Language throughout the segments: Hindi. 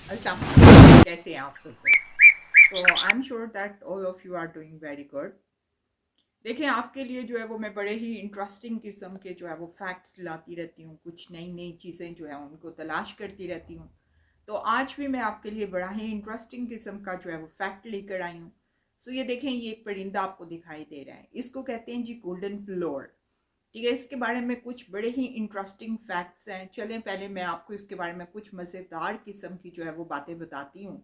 अस्सलाम, कैसे हैं आप सब लोग? तो I am sure that all of you are doing very good. देखिए, आपके लिए जो है वो मैं बड़े ही इंटरेस्टिंग किस्म के जो है वो फैक्ट्स लाती रहती हूँ, कुछ नई नई चीज़ें जो है उनको तलाश करती रहती हूँ। तो आज भी मैं आपके लिए बड़ा ही इंटरेस्टिंग किस्म का जो है वो फैक्ट लेकर आई हूँ। सो ये देखें, ये एक परिंदा आपको दिखाई दे रहा है, इसको कहते हैं जी गोल्डन प्लोर। ठीक है, इसके बारे में कुछ बड़े ही इंटरेस्टिंग फैक्ट्स हैं। चलें पहले मैं आपको इसके बारे में कुछ मज़ेदार किस्म की जो है वो बातें बताती हूँ।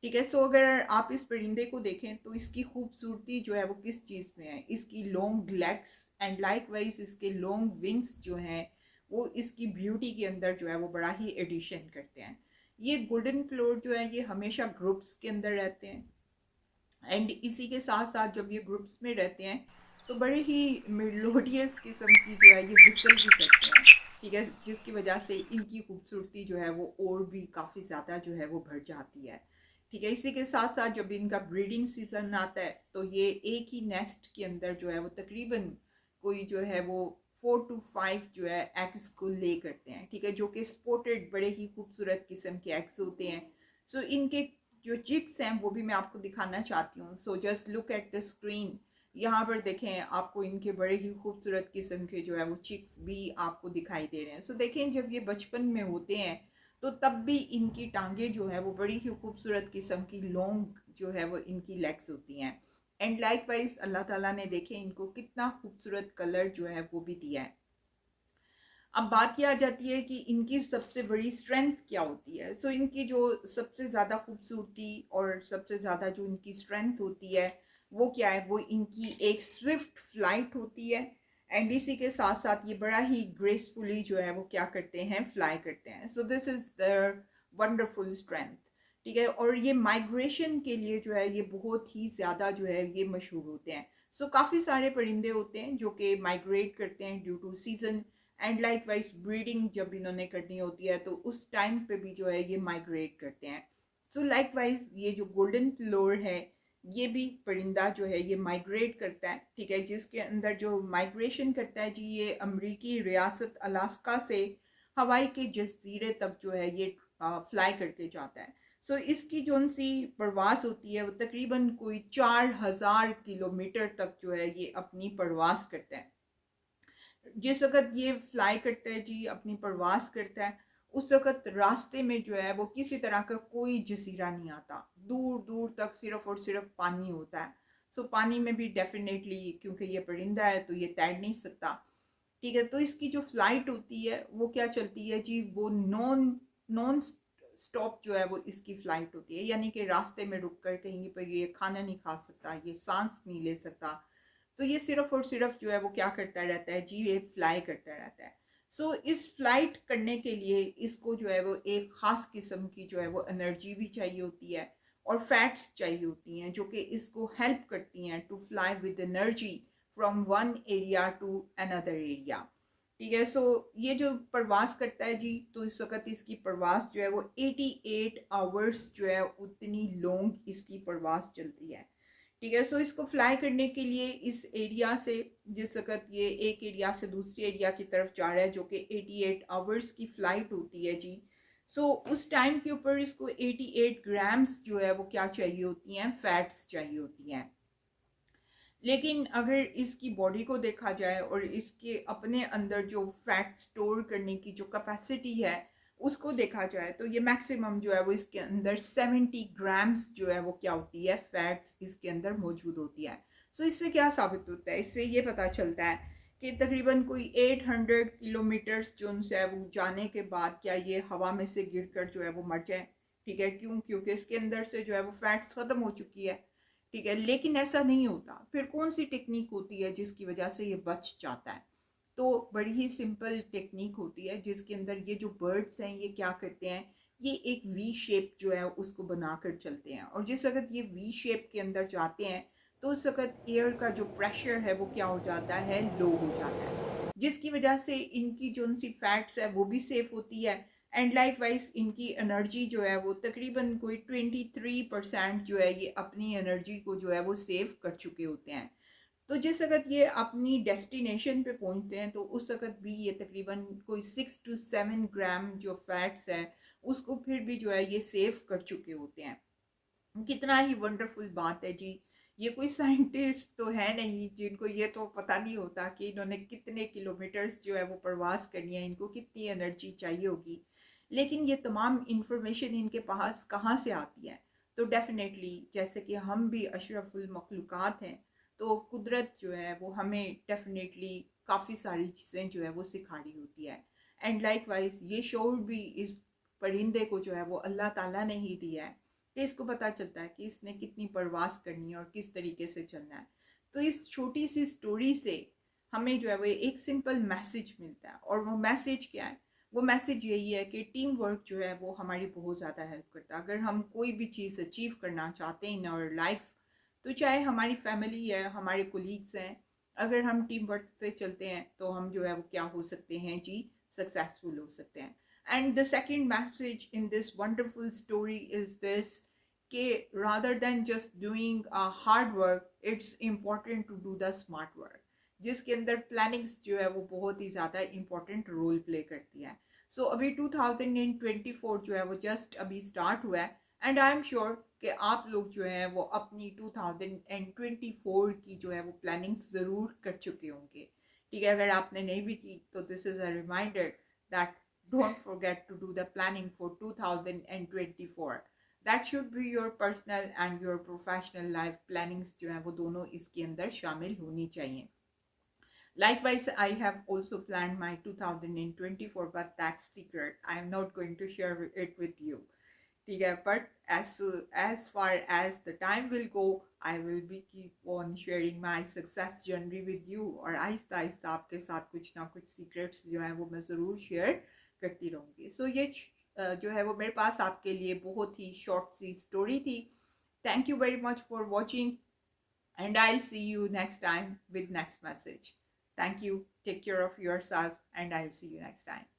ठीक है, सो अगर आप इस परिंदे को देखें तो इसकी खूबसूरती जो है वो किस चीज़ में है, इसकी long legs and like wise इसके लॉन्ग विंग्स जो हैं वो इसकी ब्यूटी के अंदर जो है वो बड़ा ही एडिशन करते हैं। ये गोल्डन प्लोर जो है ये हमेशा ग्रुप्स के अंदर रहते हैं एंड इसी के साथ साथ जब ये ग्रुप्स में रहते हैं तो बड़े ही मेलोडियस किस्म की जो है ये विसल भी करते हैं। ठीक है, जिसकी वजह से इनकी खूबसूरती जो है वो और भी काफ़ी ज़्यादा जो है वो बढ़ जाती है। ठीक है, इसी के साथ साथ जब इनका ब्रीडिंग सीजन आता है तो ये एक ही नेस्ट के अंदर जो है वो तकरीबन कोई जो है वो 4 to 5 जो है एग्स को ले करते हैं। ठीक है, जो कि स्पॉटेड बड़े ही खूबसूरत किस्म के एग्स होते हैं। सो इनके जो चिक्स हैं वो भी मैं आपको दिखाना चाहती हूँ। So just look at the screen. यहाँ पर देखें, आपको इनके बड़े ही खूबसूरत किस्म के जो है वो चिक्स भी आपको दिखाई दे रहे हैं। सो देखें, जब ये बचपन में होते हैं तो तब भी इनकी टांगे जो है वो बड़ी ही खूबसूरत किस्म की लॉन्ग जो है वो इनकी लेग्स होती हैं। एंड लाइक वाइज अल्लाह ताला ने देखें इनको कितना खूबसूरत कलर जो है वो भी दिया है। अब बात यह आ जाती है कि इनकी सबसे बड़ी स्ट्रेंथ क्या होती है। सो इनकी जो सबसे ज़्यादा खूबसूरती और सबसे ज़्यादा जो इनकी स्ट्रेंथ होती है वो क्या है, वो इनकी एक स्विफ्ट फ्लाइट होती है। एंड इसी के साथ साथ ये बड़ा ही ग्रेसफुली जो है वो क्या करते हैं, फ्लाई करते हैं। So this is the wonderful strength. ठीक है, और ये माइग्रेशन के लिए जो है ये बहुत ही ज़्यादा जो है ये मशहूर होते हैं। सो काफ़ी सारे परिंदे होते हैं जो कि माइग्रेट करते हैं due to season and likewise breeding जब इन्होंने करनी होती है तो उस टाइम पे भी जो है ये माइग्रेट करते हैं। सो लाइक वाइज ये जो गोल्डन प्लोर है ये भी परिंदा जो है ये माइग्रेट करता है। ठीक है, जिसके अंदर जो माइग्रेशन करता है जी, ये अमेरिकी रियासत अलास्का से हवाई के जजीरे तक जो है ये फ्लाई करके जाता है। सो इसकी जो सी परवास होती है वो तकरीबन कोई 4000 किलोमीटर तक जो है ये अपनी परवास करता है। जिस वक़्त ये फ्लाई करता है जी, अपनी परवास करता है, उस वक़्त रास्ते में जो है वो किसी तरह का कोई जज़ीरा नहीं आता। दूर-दूर तक सिर्फ़ और सिर्फ़ पानी होता है। सो पानी में भी डेफ़िनेटली क्योंकि ये परिंदा है तो ये तैर नहीं सकता। ठीक है, तो इसकी जो फ़्लाइट होती है वो क्या चलती है जी, वो नॉन नॉन स्टॉप जो है वो इसकी फ़्लाइट होती है। यानी कि रास्ते में रुक कर कहीं पर ये खाना नहीं खा सकता, ये साँस नहीं ले सकता। तो ये सिर्फ और सिर्फ जो है वो क्या करता रहता है जी, ये फ्लाई करता रहता है। सो इस फ्लाइट करने के लिए इसको जो है वो एक ख़ास किस्म की जो है वो एनर्जी भी चाहिए होती है और फैट्स चाहिए होती हैं जो कि इसको हेल्प करती हैं to fly with energy from one area to another area. ठीक है, सो ये जो प्रवास करता है जी, तो इस वक्त इसकी प्रवास जो है वो 88 आवर्स जो है उतनी लॉन्ग इसकी प्रवास चलती है। ठीक है, सो इसको फ्लाई करने के लिए इस एरिया से, जिस वक्त ये एक एरिया से दूसरी एरिया की तरफ जा रहा है जो कि 88 आवर्स की फ़्लाइट होती है जी, सो उस टाइम के ऊपर इसको 88 ग्राम्स जो है वो क्या चाहिए होती हैं, फैट्स चाहिए होती हैं। लेकिन अगर इसकी बॉडी को देखा जाए और इसके अपने अंदर जो फैट स्टोर करने की जो कैपेसिटी है उसको देखा जाए तो ये मैक्सिमम जो है वो इसके अंदर 70 ग्राम्स जो है वो क्या होती है, फैट्स इसके अंदर मौजूद होती है। सो इससे क्या साबित होता है, इससे ये पता चलता है कि तकरीबन कोई 800 किलोमीटर्स जो उनसे है वो जाने के बाद क्या ये हवा में से गिर कर जो है वो मर जाए। ठीक है, क्यों? क्योंकि इसके अंदर से जो है वो फैट्स ख़त्म हो चुकी है। ठीक है, लेकिन ऐसा नहीं होता। फिर कौन सी टेक्निक होती है जिसकी वजह से ये बच जाता है? तो बड़ी ही सिंपल टेक्निक होती है जिसके अंदर ये जो बर्ड्स हैं ये क्या करते हैं, ये एक वी शेप जो है उसको बनाकर चलते हैं और जिस वक्त ये वी शेप के अंदर जाते हैं तो उस वक्त एयर का जो प्रेशर है वो क्या हो जाता है, लो हो जाता है, जिसकी वजह से इनकी जो सी फैट्स है वो भी सेफ होती है। एंड लाइक वाइज इनकी एनर्जी जो है वो तकरीबन कोई 23% जो है ये अपनी एनर्जी को जो है वो सेव कर चुके होते हैं। तो जिस वक़्त ये अपनी डेस्टिनेशन पे पहुंचते हैं तो उस वक़्त भी ये तकरीबन कोई 6 to 7 ग्राम जो फैट्स है उसको फिर भी जो है ये सेव कर चुके होते हैं। कितना ही वंडरफुल बात है जी। ये कोई साइंटिस्ट तो है नहीं जिनको ये तो पता नहीं होता कि इन्होंने कितने किलोमीटर्स जो है वो प्रवास करनी है, इनको कितनी एनर्जी चाहिए होगी, लेकिन ये तमाम इंफॉर्मेशन इनके पास कहाँ से आती है। तो डेफिनेटली जैसे कि हम भी अशरफुल मखलूक़ात हैं, तो कुदरत जो है वो हमें डेफिनेटली काफ़ी सारी चीज़ें जो है वो सिखा रही होती है। एंड लाइक वाइज ये शोर भी इस परिंदे को जो है वो अल्लाह ताला ने ही दिया है कि इसको पता चलता है कि इसने कितनी परवास करनी है और किस तरीके से चलना है। तो इस छोटी सी स्टोरी से हमें जो है वो एक सिंपल मैसेज मिलता है, और वो मैसेज क्या है? वो मैसेज यही है कि टीम वर्क जो है वो हमारी बहुत ज़्यादा हेल्प करता है। अगर हम कोई भी चीज़ अचीव करना चाहते हैं इन आवर लाइफ, तो चाहे हमारी फैमिली है, हमारे कोलीग्स हैं, अगर हम टीम वर्क से चलते हैं तो हम जो है वो क्या हो सकते हैं जी, सक्सेसफुल हो सकते हैं। And the second message in this wonderful story is this, कि rather than just doing hard work, it's important to do the smart work, जिसके अंदर प्लानिंग्स जो है वो बहुत ही ज़्यादा इंपॉर्टेंट रोल प्ले करती है। सो अभी 2024 जो है वो जस्ट अभी स्टार्ट हुआ है, एंड आई एम श्योर कि आप लोग जो है वो अपनी 2024 की जो है वो प्लानिंग्स ज़रूर कर चुके होंगे। ठीक है, अगर आपने नहीं भी की तो this is a reminder that don't forget to do the planning for 2024. That should be your personal and your professional life plannings जो है वो दोनों इसके अंदर शामिल होनी चाहिए। Likewise, I have also planned my 2024, but that's secret. I am not going to share it with you. ठीक है, but as far as the time will go, I will be keep on sharing my success journey with you, और आहिस्ता आहिस्ता आपके साथ कुछ ना कुछ सीक्रेट्स जो है वो मैं ज़रूर शेयर करती रहूँगी। सो ये जो है वो मेरे पास आपके लिए बहुत ही शॉर्ट सी स्टोरी थी। Thank you very much for watching, and I'll see you next time with next message. Thank you. Take care of yourself, and I'll see you next time.